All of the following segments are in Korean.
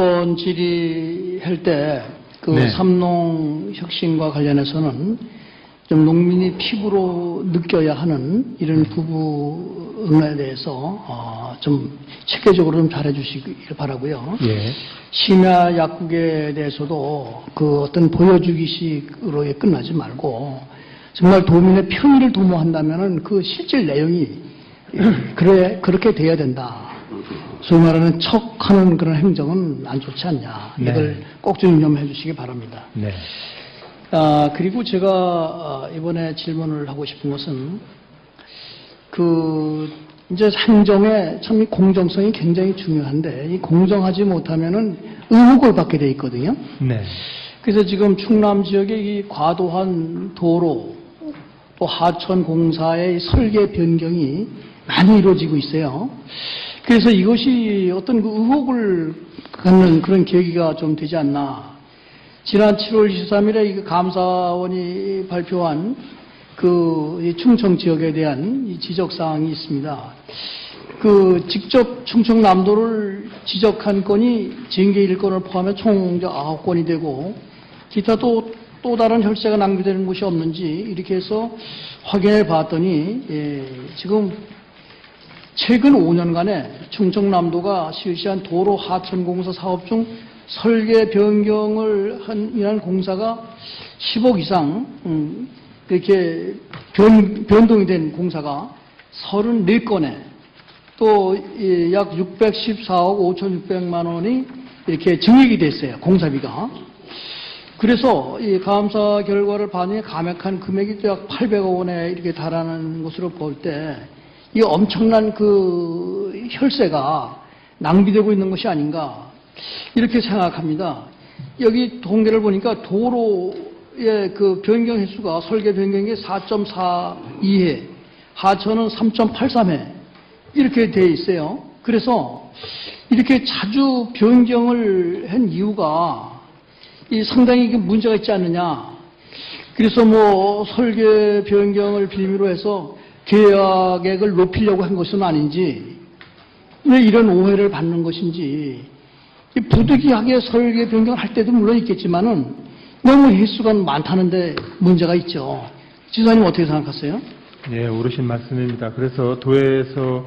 지난번 질의할 때 그 네. 삼농 혁신과 관련해서는 좀 농민이 피부로 느껴야 하는 이런 부분에 대해서 좀 체계적으로 좀 잘해주시길 바라고요. 예. 심야 약국에 대해서도 그 어떤 보여주기식으로 끝나지 말고 정말 도민의 편의를 도모한다면은 그 실질 내용이 그렇게 돼야 된다. 소위 말하는 척하는 그런 행정은 안 좋지 않냐. 네. 이걸 꼭 좀 유념해 주시기 바랍니다. 네. 그리고 제가 이번에 질문을 하고 싶은 것은 이제 행정의 참 이 공정성이 굉장히 중요한데 이 공정하지 못하면은 의혹을 받게 돼 있거든요. 네. 그래서 지금 충남 지역의 이 과도한 도로 또 하천 공사의 설계 변경이 많이 이루어지고 있어요. 그래서 이것이 어떤 그 의혹을 갖는 그런 계기가 좀 되지 않나. 지난 7월 23일에 이 감사원이 발표한 이 충청 지역에 대한 이 지적사항이 있습니다. 직접 충청남도를 지적한 건이 징계 1건을 포함해 총 9건이 되고, 기타 또 다른 혈세가 낭비되는 곳이 없는지 이렇게 해서 확인해 봤더니, 지금 최근 5년간에 충청남도가 실시한 도로 하천공사 사업 중 설계 변경을 인한 공사가 10억 이상, 이렇게 변동이 된 공사가 34건에 또 약 614억 5,600만 원이 이렇게 증액이 됐어요. 공사비가. 그래서 이 감사 결과를 반영해 감액한 금액이 또 약 800억 원에 이렇게 달하는 것으로 볼 때 이 엄청난 혈세가 낭비되고 있는 것이 아닌가 이렇게 생각합니다. 여기 통계를 보니까 도로의 변경 횟수가 설계 변경이 4.42회, 하천은 3.83회 이렇게 돼 있어요. 그래서 이렇게 자주 변경을 한 이유가 상당히 문제가 있지 않느냐. 그래서 설계 변경을 빌미로 해서 계약액을 높이려고 한 것은 아닌지, 왜 이런 오해를 받는 것인지, 부득이하게 설계 변경을 할 때도 물론 있겠지만은 너무 횟수가 많다는데 문제가 있죠. 지사님 어떻게 생각하세요? 네, 옳으신 말씀입니다. 그래서 도에서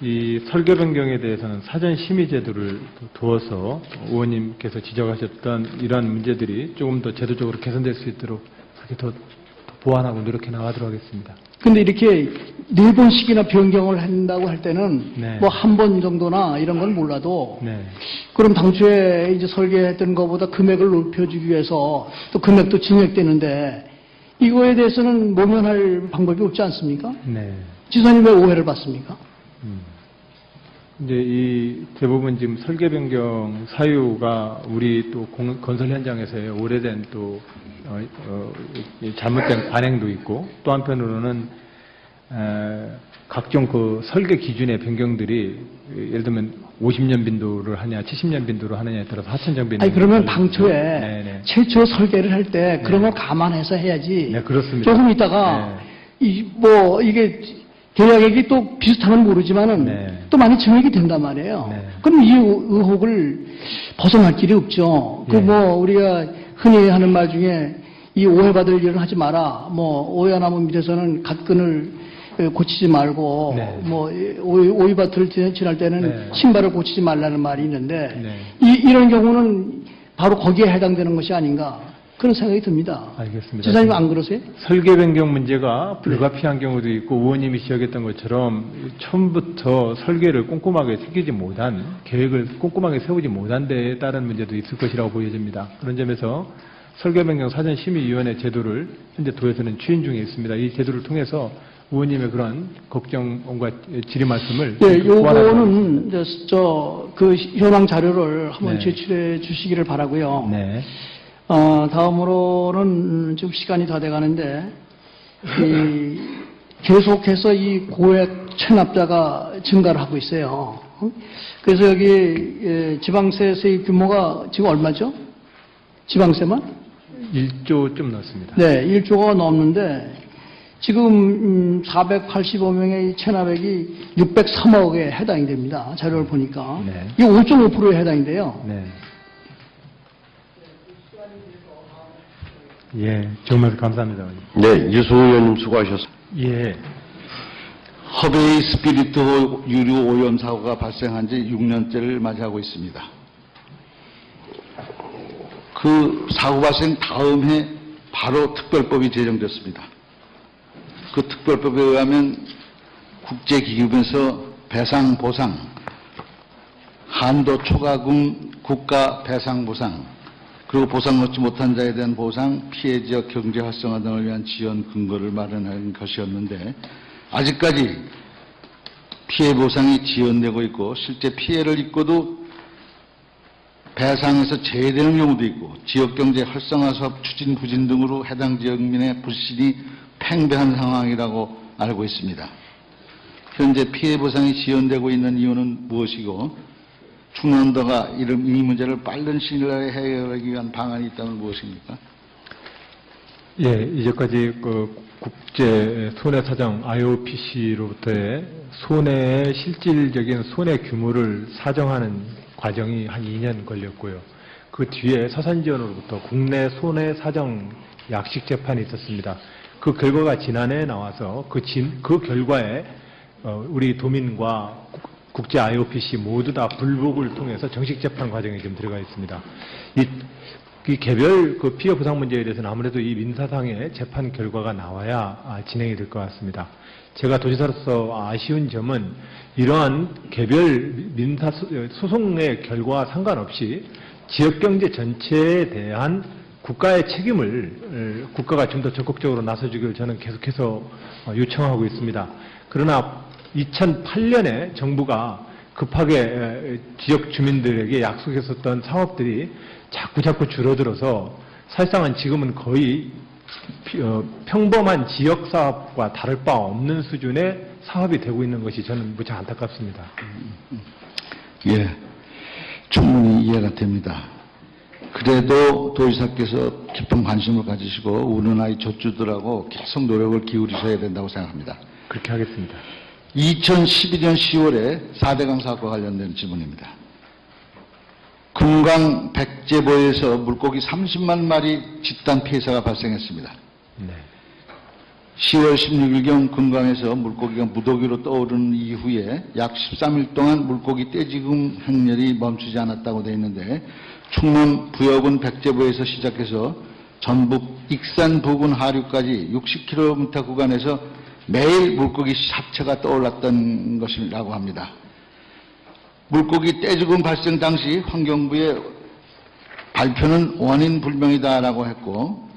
이 설계 변경에 대해서는 사전 심의 제도를 두어서 의원님께서 지적하셨던 이러한 문제들이 조금 더 제도적으로 개선될 수 있도록 그렇게 더 보완하고 노력해 나가도록 하겠습니다. 근데 이렇게 4번씩이나 변경을 한다고 할 때는 네. 한 번 정도나 이런 건 몰라도 네. 그럼 당초에 이제 설계했던 것보다 금액을 높여주기 위해서 또 금액도 증액되는데 이거에 대해서는 모면할 방법이 없지 않습니까? 네. 지사님 왜 오해를 받습니까? 이제 이 대부분 지금 설계 변경 사유가 우리 또 건설 현장에서의 오래된 또 잘못된 관행도 있고 또 한편으로는 각종 설계 기준의 변경들이 예를 들면 50년 빈도를 하냐 70년 빈도를 하느냐에 따라서 하천장 빈도. 아니 그러면 당초에 네네. 최초 설계를 할 때 그런 걸 감안해서 해야지. 네, 그렇습니다. 조금 있다가 이게 계약액이 또 비슷하면 모르지만은 네. 또 많이 증액이 된단 말이에요. 네. 그럼 이 의혹을 벗어날 길이 없죠. 예. 우리가 흔히 하는 말 중에 이 오해받을 일은 하지 마라. 오해가 나면 밑에서는 갓끈을 고치지 말고, 네. 오이밭을 지날 때는 네. 신발을 고치지 말라는 말이 있는데, 네. 이런 경우는 바로 거기에 해당되는 것이 아닌가. 그런 생각이 듭니다. 알겠습니다. 지사님 안 그러세요? 설계 변경 문제가 불가피한 경우도 있고 의원님이 지적했던 것처럼 처음부터 설계를 꼼꼼하게 새기지 못한 계획을 꼼꼼하게 세우지 못한 데에 따른 문제도 있을 것이라고 보여집니다. 그런 점에서 설계 변경 사전 심의위원회 제도를 현재 도에서는 추진 중에 있습니다. 이 제도를 통해서 의원님의 그런 걱정과 질의 말씀을 네, 요거는 현황 자료를 한번 네. 제출해 주시기를 바라고요. 네. 다음으로는 지금 시간이 다 돼가는데 계속해서 이 고액 체납자가 증가를 하고 있어요. 그래서 여기 지방세 세입 규모가 지금 얼마죠? 지방세만? 1조 좀 넘습니다. 네, 1조가 넘는데 지금 485명의 체납액이 603억에 해당이 됩니다. 자료를 보니까. 네. 이게 5.5%에 해당인데요. 네. 예, 좋은 말씀 감사합니다. 네, 유승우 의원님 수고하셨습니다. 예, 허베이 스피리트 유류 오염 사고가 발생한 지 6년째를 맞이하고 있습니다. 그 사고 발생 다음 해 바로 특별법이 제정됐습니다. 그 특별법에 의하면 국제기금에서 배상 보상, 한도 초과금 국가 배상 보상, 그리고 보상 얻지 못한 자에 대한 보상, 피해 지역 경제 활성화 등을 위한 지원 근거를 마련한 것이었는데 아직까지 피해 보상이 지연되고 있고 실제 피해를 입고도 배상에서 제외되는 경우도 있고 지역경제 활성화 사업 추진 부진 등으로 해당 지역민의 불신이 팽배한 상황이라고 알고 있습니다. 현재 피해 보상이 지연되고 있는 이유는 무엇이고 충남도가 이 문제를 빠른 시일 내에 해결하기 위한 방안이 있다면 무엇입니까? 예, 이제까지 그 국제 손해사정 IOPC로부터의 손해의 실질적인 손해 규모를 사정하는 과정이 한 2년 걸렸고요. 그 뒤에 서산지원으로부터 국내 손해사정 약식 재판이 있었습니다. 그 결과가 지난해에 나와서 그 결과에 우리 도민과 국제 IOPC 모두 다 불복을 통해서 정식 재판 과정에 지금 들어가 있습니다. 이 개별 그 피해 보상 문제에 대해서는 아무래도 이 민사상의 재판 결과가 나와야 진행이 될 것 같습니다. 제가 도지사로서 아쉬운 점은 이러한 개별 민사 소송의 결과와 상관없이 지역경제 전체에 대한 국가의 책임을 국가가 좀 더 적극적으로 나서주기를 저는 계속해서 요청하고 있습니다. 그러나 2008년에 정부가 급하게 지역 주민들에게 약속했었던 사업들이 자꾸 줄어들어서 사실상은 지금은 거의 평범한 지역 사업과 다를 바 없는 수준의 사업이 되고 있는 것이 저는 무척 안타깝습니다. 예, 충분히 이해가 됩니다. 그래도 도지사께서 깊은 관심을 가지시고 우는 아이 젖주들하고 계속 노력을 기울이셔야 된다고 생각합니다. 그렇게 하겠습니다. 2012년 10월에 4대강 사업과 관련된 질문입니다. 금강 백제보에서 물고기 30만 마리 집단 폐사가 발생했습니다. 네. 10월 16일경 금강에서 물고기가 무더기로 떠오르는 이후에 약 13일 동안 물고기 떼지금 행렬이 멈추지 않았다고 되어 있는데 충남 부여군 백제보에서 시작해서 전북 익산 부근 하류까지 60km 구간에서 매일 물고기 사체가 떠올랐던 것이라고 합니다. 물고기 떼죽음 발생 당시 환경부의 발표는 원인 불명이다라고 했고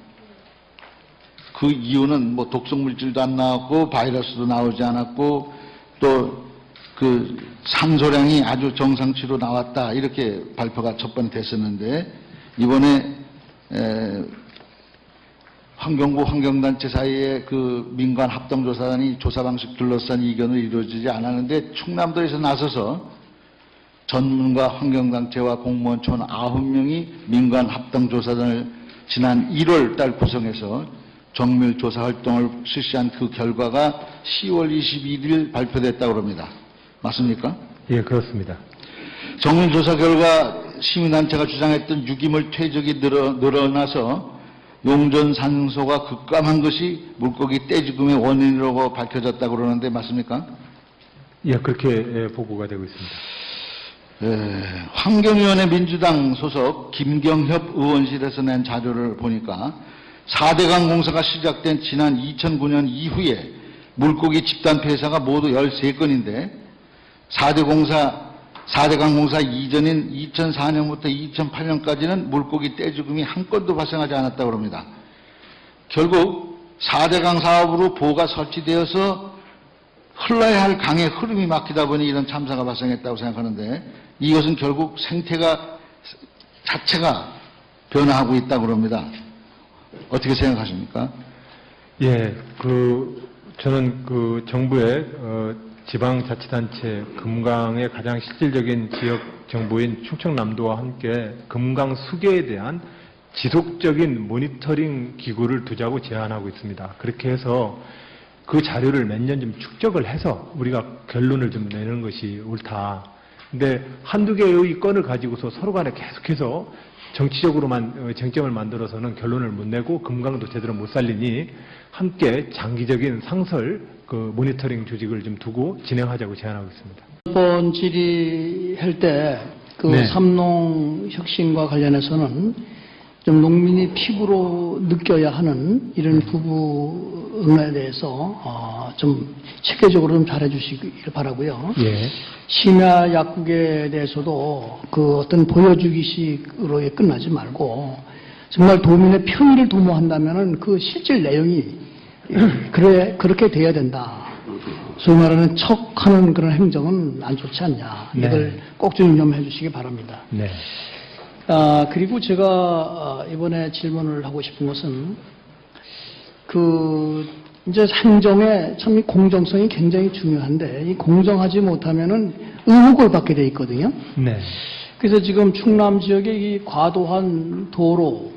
그 이유는 뭐 독성 물질도 안 나왔고 바이러스도 나오지 않았고 또 그 산소량이 아주 정상치로 나왔다 이렇게 발표가 첫 번 됐었는데 이번에 환경부 환경단체 사이에 그 민간 합동조사단이 조사 방식 둘러싼 이견을 이루어지지 않았는데 충남도에서 나서서 전문가 환경단체와 공무원 총 9명이 민간 합동조사단을 지난 1월 달 구성해서 정밀 조사 활동을 실시한 그 결과가 10월 21일 발표됐다고 합니다. 맞습니까? 예, 그렇습니다. 정밀 조사 결과 시민단체가 주장했던 유기물 퇴적이 늘어나서 용전 산소가 급감한 것이 물고기 떼죽음의 원인이라고 밝혀졌다고 그러는데 맞습니까? 예, 그렇게 보고가 되고 있습니다. 환경위원회 민주당 소속 김경협 의원실에서 낸 자료를 보니까 4대강 공사가 시작된 지난 2009년 이후에 물고기 집단 폐사가 모두 13건인데 4대강 공사 이전인 2004년부터 2008년까지는 물고기 떼죽음이 한 건도 발생하지 않았다고 합니다. 결국 4대강 사업으로 보가 설치되어서 흘러야 할 강의 흐름이 막히다 보니 이런 참사가 발생했다고 생각하는데 이것은 결국 생태가 자체가 변화하고 있다고 합니다. 어떻게 생각하십니까? 예, 저는 정부의 지방자치단체 금강의 가장 실질적인 지역 정부인 충청남도와 함께 금강 수계에 대한 지속적인 모니터링 기구를 두자고 제안하고 있습니다. 그렇게 해서 그 자료를 몇 년 좀 축적을 해서 우리가 결론을 좀 내는 것이 옳다. 근데 한두 개의 건을 가지고서 서로 간에 계속해서 정치적으로만 쟁점을 만들어서는 결론을 못 내고 금강도 제대로 못 살리니 함께 장기적인 상설 그 모니터링 조직을 좀 두고 진행하자고 제안하고 있습니다. 이번 질의할 때 그 네. 삼농 혁신과 관련해서는 좀 농민이 피부로 느껴야 하는 이런 부분에 대해서 좀 체계적으로 좀 잘해주시길 바라고요. 예. 심야 약국에 대해서도 그 어떤 보여주기식으로 끝나지 말고 정말 도민의 편의를 도모한다면은 그 실질 내용이 그렇게 돼야 된다. 소위 말하는 척하는 그런 행정은 안 좋지 않냐. 네. 이걸 꼭 좀 유념해 주시기 바랍니다. 네. 그리고 제가 이번에 질문을 하고 싶은 것은 이제 행정의 참 이 공정성이 굉장히 중요한데 이 공정하지 못하면은 의혹을 받게 돼 있거든요. 네. 그래서 지금 충남 지역의 이 과도한 도로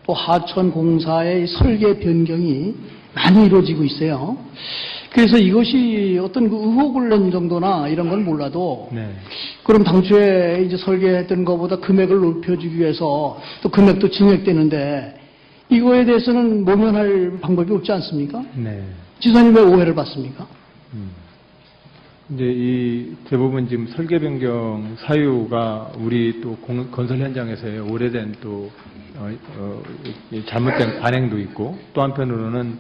또 하천 공사의 설계 변경이 많이 이루어지고 있어요. 그래서 이것이 어떤 그 의혹을 낸 정도나 이런 건 몰라도 네. 그럼 당초에 이제 설계했던 것보다 금액을 높여주기 위해서 또 금액도 증액되는데 이거에 대해서는 모면할 방법이 없지 않습니까? 네. 지사님 왜 오해를 받습니까? 이제 이 대부분 지금 설계 변경 사유가 우리 또 건설 현장에서의 오래된 또 이 잘못된 관행도 있고 또 한편으로는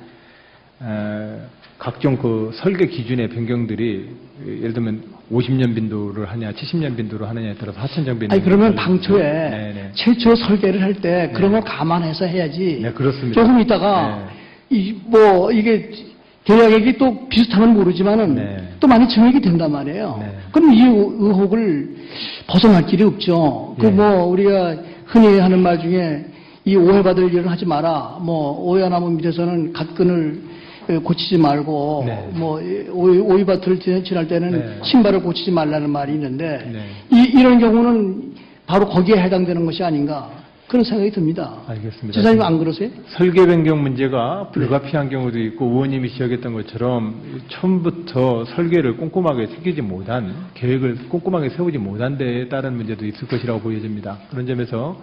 각종 그 설계 기준의 변경들이 예를 들면 50년 빈도를 하냐 70년 빈도를 하느냐에 따라서 하천정 빈도. 아니 그러면 당초에 네네. 최초 설계를 할 때 그런 걸 감안해서 해야지. 네, 그렇습니다. 조금 있다가 이게 계약액이 또 비슷하면 모르지만은 네. 또 많이 증액이 된단 말이에요. 네. 그럼 이 의혹을 벗어날 길이 없죠. 예. 우리가 흔히 하는 말 중에 이 오해받을 일은 하지 마라. 오해가 나면 밑에서는 갓끈을 고치지 말고 네. 오이밭을 지날 때는 네. 신발을 고치지 말라는 말이 있는데 네. 이런 경우는 바로 거기에 해당되는 것이 아닌가 그런 생각이 듭니다. 알겠습니다. 지사님 안 그러세요? 설계 변경 문제가 불가피한 경우도 있고 의원님이 지적했던 것처럼 처음부터 설계를 꼼꼼하게 새기지 못한 계획을 꼼꼼하게 세우지 못한 데에 따른 문제도 있을 것이라고 보여집니다. 그런 점에서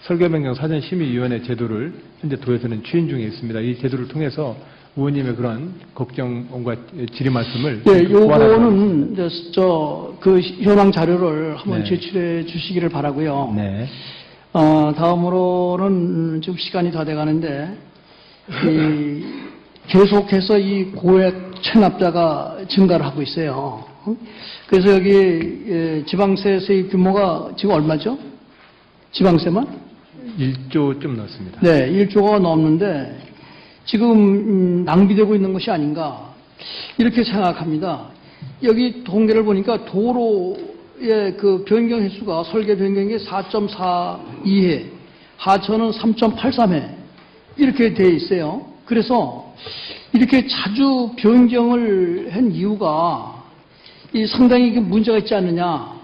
설계 변경 사전심의위원회 제도를 현재 도에서는 추진 중에 있습니다. 이 제도를 통해서 의원님의 그런 걱정과 질의 말씀을 네, 보완하도록 요거는 그 현황 자료를 한번 네. 제출해 주시기를 바라고요. 네. 다음으로는 지금 시간이 다 돼가는데 계속해서 이 고액 체납자가 증가를 하고 있어요. 그래서 여기 지방세 세입 규모가 지금 얼마죠? 지방세만? 1조 좀 넣습니다. 네, 1조가 넘는데 지금 낭비되고 있는 것이 아닌가 이렇게 생각합니다. 여기 통계를 보니까 도로의 그 변경 횟수가 설계 변경이 4.42회, 하천은 3.83회 이렇게 돼 있어요. 그래서 이렇게 자주 변경을 한 이유가 상당히 문제가 있지 않느냐.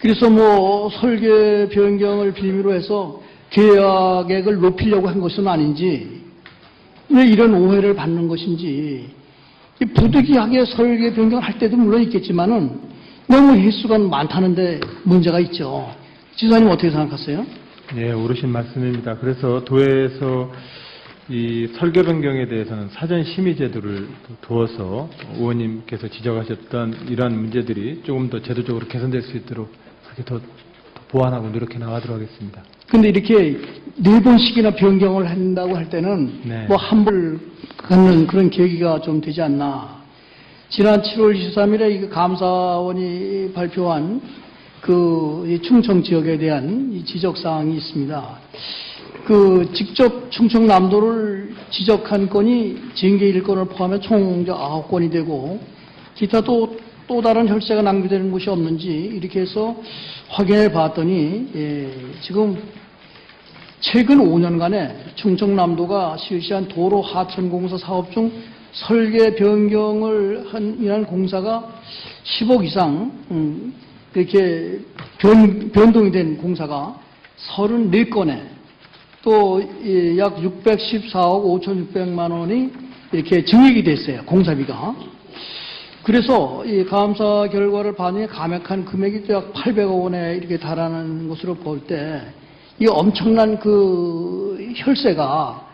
그래서 설계 변경을 빌미로 해서 계약액을 높이려고 한 것은 아닌지 왜 이런 오해를 받는 것인지 부득이하게 설계 변경을 할 때도 물론 있겠지만은 너무 횟수가 많다는데 문제가 있죠. 지사님 어떻게 생각하세요? 네, 옳으신 말씀입니다. 그래서 도에서 이 설계 변경에 대해서는 사전 심의 제도를 두어서 의원님께서 지적하셨던 이러한 문제들이 조금 더 제도적으로 개선될 수 있도록 그렇게 더 보완하고 노력해 나가도록 하겠습니다. 근데 이렇게 4번씩이나 변경을 한다고 할 때는 네. 환불 갖는 그런 계기가 좀 되지 않나. 지난 7월 23일에 감사원이 발표한 이 충청 지역에 대한 이 지적사항이 있습니다. 직접 충청남도를 지적한 건이 징계 1건을 포함해 총 9건이 되고 기타 또 다른 혈세가 낭비되는 곳이 없는지 이렇게 해서 확인해 봤더니 지금 최근 5년간에 충청남도가 실시한 도로 하천공사 사업 중 설계 변경을 한 공사가 10억 이상 이렇게 변동이 된 공사가 34건에 또 약 614억 5,600만 원이 이렇게 증액이 됐어요. 공사비가. 그래서 이 감사 결과를 봤더니 감액한 금액이 또 약 800억 원에 이렇게 달하는 것으로 볼 때 이 엄청난 그 혈세가